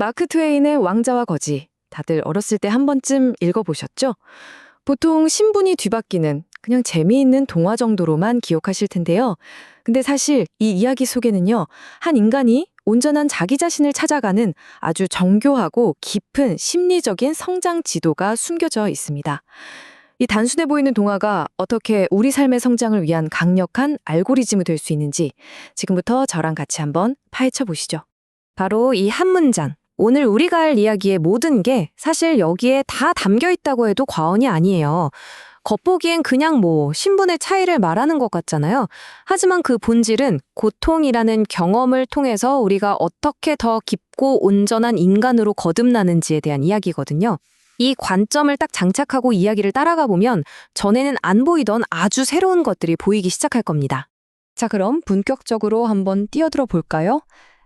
마크 트웨인의 왕자와 거지. 다들 어렸을 때 한 번쯤 읽어보셨죠? 보통 신분이 뒤바뀌는 그냥 재미있는 동화 정도로만 기억하실 텐데요. 근데 사실 이 이야기 속에는요, 한 인간이 온전한 자기 자신을 찾아가는 아주 정교하고 깊은 심리적인 성장 지도가 숨겨져 있습니다. 이 단순해 보이는 동화가 어떻게 우리 삶의 성장을 위한 강력한 알고리즘이 될 수 있는지 지금부터 저랑 같이 한번 파헤쳐 보시죠. 바로 이 한 문장. 오늘 우리가 할 이야기의 모든 게 사실 여기에 다 담겨 있다고 해도 과언이 아니에요. 겉보기엔 그냥 신분의 차이를 말하는 것 같잖아요. 하지만 그 본질은 고통이라는 경험을 통해서 우리가 어떻게 더 깊고 온전한 인간으로 거듭나는지에 대한 이야기거든요. 이 관점을 딱 장착하고 이야기를 따라가 보면 전에는 안 보이던 아주 새로운 것들이 보이기 시작할 겁니다. 자, 그럼 본격적으로 한번 뛰어들어 볼까요?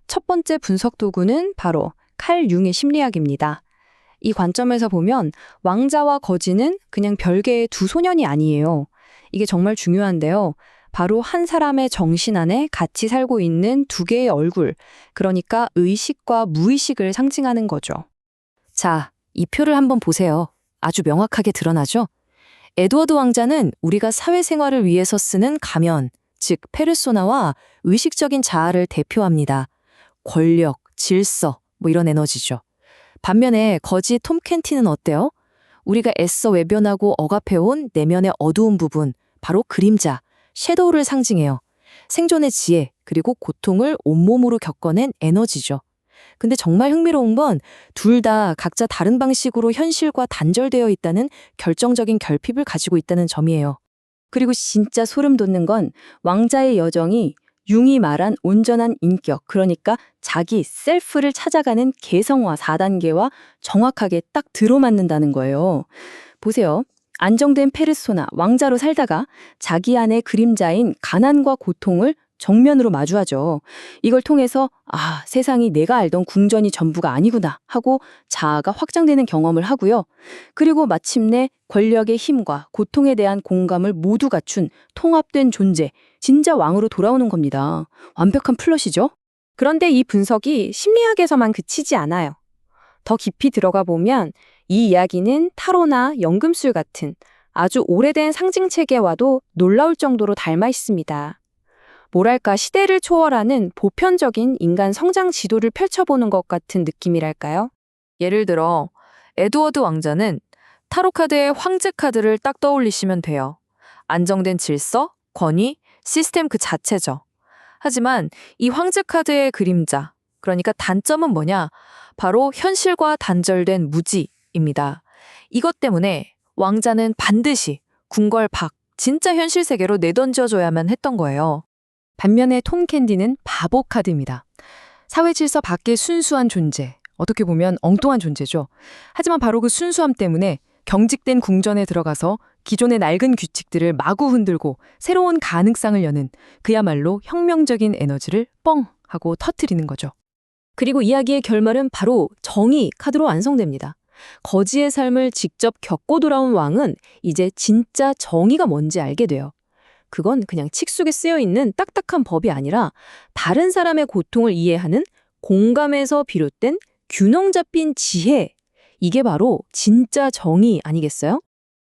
첫 번째 분석 도구는 바로 칼 융의 심리학입니다. 이 관점에서 보면 왕자와 거지는 그냥 별개의 두 소년이 아니에요. 이게 정말 중요한데요. 바로 한 사람의 정신 안에 같이 살고 있는 두 개의 얼굴, 그러니까 의식과 무의식을 상징하는 거죠. 자, 이 표를 한번 보세요. 아주 명확하게 드러나죠? 에드워드 왕자는 우리가 사회생활을 위해서 쓰는 가면, 즉 페르소나와 의식적인 자아를 대표합니다. 권력, 질서, 이런 에너지죠. 반면에 거지 톰 켄티는 어때요? 우리가 애써 외변하고 억압해온 내면의 어두운 부분, 바로 그림자, 섀도우를 상징해요. 생존의 지혜, 그리고 고통을 온몸으로 겪어낸 에너지죠. 근데 정말 흥미로운 건 둘 다 각자 다른 방식으로 현실과 단절되어 있다는 결정적인 결핍을 가지고 있다는 점이에요. 그리고 진짜 소름 돋는 건 왕자의 여정이 융이 말한 온전한 인격, 그러니까 자기 셀프를 찾아가는 개성화 4단계와 정확하게 딱 들어맞는다는 거예요. 보세요. 안정된 페르소나, 왕자로 살다가 자기 안의 그림자인 가난과 고통을 정면으로 마주하죠. 이걸 통해서 세상이 내가 알던 궁전이 전부가 아니구나 하고 자아가 확장되는 경험을 하고요. 그리고 마침내 권력의 힘과 고통에 대한 공감을 모두 갖춘 통합된 존재, 진짜 왕으로 돌아오는 겁니다. 완벽한 플롯이죠? 그런데 이 분석이 심리학에서만 그치지 않아요. 더 깊이 들어가 보면 이 이야기는 타로나 연금술 같은 아주 오래된 상징 체계와도 놀라울 정도로 닮아 있습니다. 뭐랄까 시대를 초월하는 보편적인 인간 성장 지도를 펼쳐보는 것 같은 느낌이랄까요? 예를 들어 에드워드 왕자는 타로 카드의 황제 카드를 딱 떠올리시면 돼요. 안정된 질서, 권위, 시스템 그 자체죠. 하지만 이 황제 카드의 그림자, 그러니까 단점은 뭐냐? 바로 현실과 단절된 무지입니다. 이것 때문에 왕자는 반드시 궁궐박, 진짜 현실 세계로 내던져줘야만 했던 거예요. 반면에 톰 캔디는 바보 카드입니다. 사회 질서 밖의 순수한 존재, 어떻게 보면 엉뚱한 존재죠. 하지만 바로 그 순수함 때문에 경직된 궁전에 들어가서 기존의 낡은 규칙들을 마구 흔들고 새로운 가능성을 여는 그야말로 혁명적인 에너지를 뻥 하고 터뜨리는 거죠. 그리고 이야기의 결말은 바로 정의 카드로 완성됩니다. 거지의 삶을 직접 겪고 돌아온 왕은 이제 진짜 정의가 뭔지 알게 돼요. 그건 그냥 칙 속에 쓰여 있는 딱딱한 법이 아니라 다른 사람의 고통을 이해하는 공감에서 비롯된 균형 잡힌 지혜. 이게 바로 진짜 정의 아니겠어요?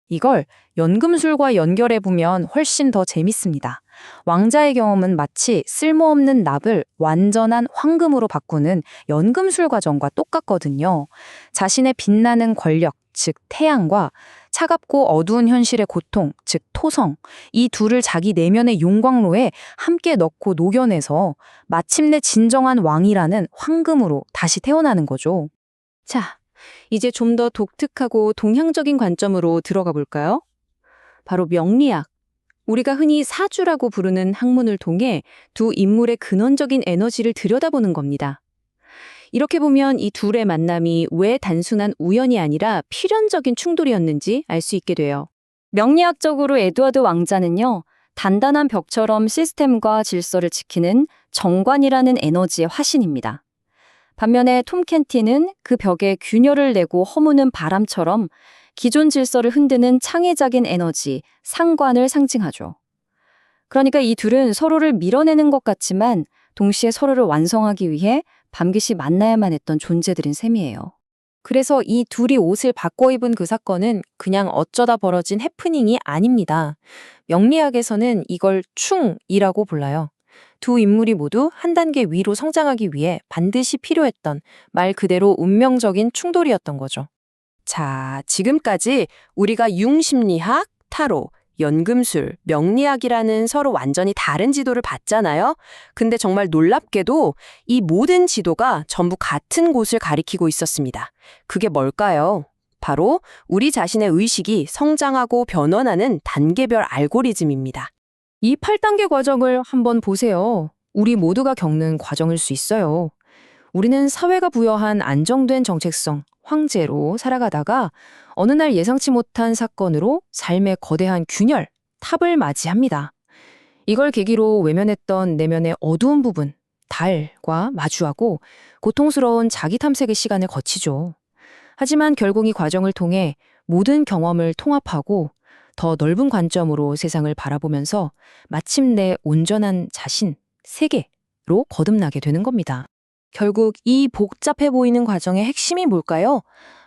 이걸 연금술과 연결해보면 훨씬 더 재밌습니다. 왕자의 경험은 마치 쓸모없는 납을 완전한 황금으로 바꾸는 연금술 과정과 똑같거든요. 자신의 빛나는 권력, 즉 태양과 차갑고 어두운 현실의 고통, 즉 토성, 이 둘을 자기 내면의 용광로에 함께 넣고 녹여내서 마침내 진정한 왕이라는 황금으로 다시 태어나는 거죠. 자, 이제 좀 더 독특하고 동향적인 관점으로 들어가 볼까요? 바로 명리학. 우리가 흔히 사주라고 부르는 학문을 통해 두 인물의 근원적인 에너지를 들여다보는 겁니다. 이렇게 보면 이 둘의 만남이 왜 단순한 우연이 아니라 필연적인 충돌이었는지 알 수 있게 돼요. 명리학적으로 에드워드 왕자는요, 단단한 벽처럼 시스템과 질서를 지키는 정관이라는 에너지의 화신입니다. 반면에 톰 켄티는 그 벽에 균열을 내고 허무는 바람처럼 기존 질서를 흔드는 창의적인 에너지, 상관을 상징하죠. 그러니까 이 둘은 서로를 밀어내는 것 같지만 동시에 서로를 완성하기 위해 반드시 만나야만 했던 존재들인 셈이에요. 그래서 이 둘이 옷을 바꿔 입은 그 사건은 그냥 어쩌다 벌어진 해프닝이 아닙니다. 명리학에서는 이걸 충이라고 불러요. 두 인물이 모두 한 단계 위로 성장하기 위해 반드시 필요했던 말 그대로 운명적인 충돌이었던 거죠. 자, 지금까지 우리가 융심리학, 타로, 연금술, 명리학이라는 서로 완전히 다른 지도를 봤잖아요. 근데 정말 놀랍게도 이 모든 지도가 전부 같은 곳을 가리키고 있었습니다. 그게 뭘까요? 바로 우리 자신의 의식이 성장하고 변원하는 단계별 알고리즘입니다. 이 8단계 과정을 한번 보세요. 우리 모두가 겪는 과정일 수 있어요. 우리는 사회가 부여한 안정된 정체성, 황제로 살아가다가 어느 날 예상치 못한 사건으로 삶의 거대한 균열, 탑을 맞이합니다. 이걸 계기로 외면했던 내면의 어두운 부분, 달과 마주하고 고통스러운 자기 탐색의 시간을 거치죠. 하지만 결국 이 과정을 통해 모든 경험을 통합하고 더 넓은 관점으로 세상을 바라보면서 마침내 온전한 자신, 세계로 거듭나게 되는 겁니다. 결국 이 복잡해 보이는 과정의 핵심이 뭘까요?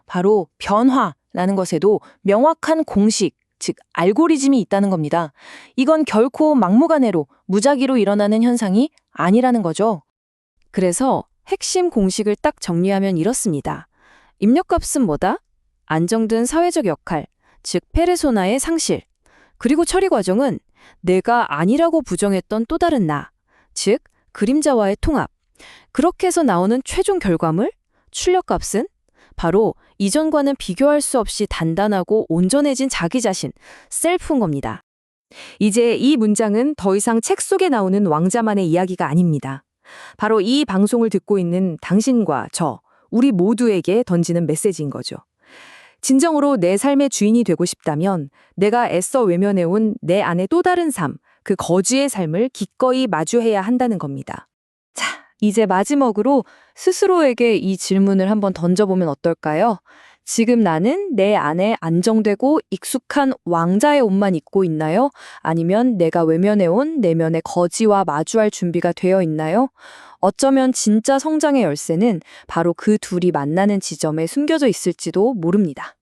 바로 변화라는 것에도 명확한 공식, 즉 알고리즘이 있다는 겁니다. 이건 결코 막무가내로 무작위로 일어나는 현상이 아니라는 거죠. 그래서 핵심 공식을 딱 정리하면 이렇습니다. 입력값은 뭐다? 안정된 사회적 역할, 즉 페르소나의 상실. 그리고 처리 과정은 내가 아니라고 부정했던 또 다른 나, 즉 그림자와의 통합. 그렇게 해서 나오는 최종 결과물, 출력값은 바로 이전과는 비교할 수 없이 단단하고 온전해진 자기 자신, 셀프인 겁니다. 이제 이 문장은 더 이상 책 속에 나오는 왕자만의 이야기가 아닙니다. 바로 이 방송을 듣고 있는 당신과 저, 우리 모두에게 던지는 메시지인 거죠. 진정으로 내 삶의 주인이 되고 싶다면 내가 애써 외면해온 내 안의 또 다른 삶, 그 거지의 삶을 기꺼이 마주해야 한다는 겁니다. 자, 이제 마지막으로 스스로에게 이 질문을 한번 던져보면 어떨까요? 지금 나는 내 안에 안정되고 익숙한 왕자의 옷만 입고 있나요? 아니면 내가 외면해온 내면의 거지와 마주할 준비가 되어 있나요? 어쩌면 진짜 성장의 열쇠는 바로 그 둘이 만나는 지점에 숨겨져 있을지도 모릅니다.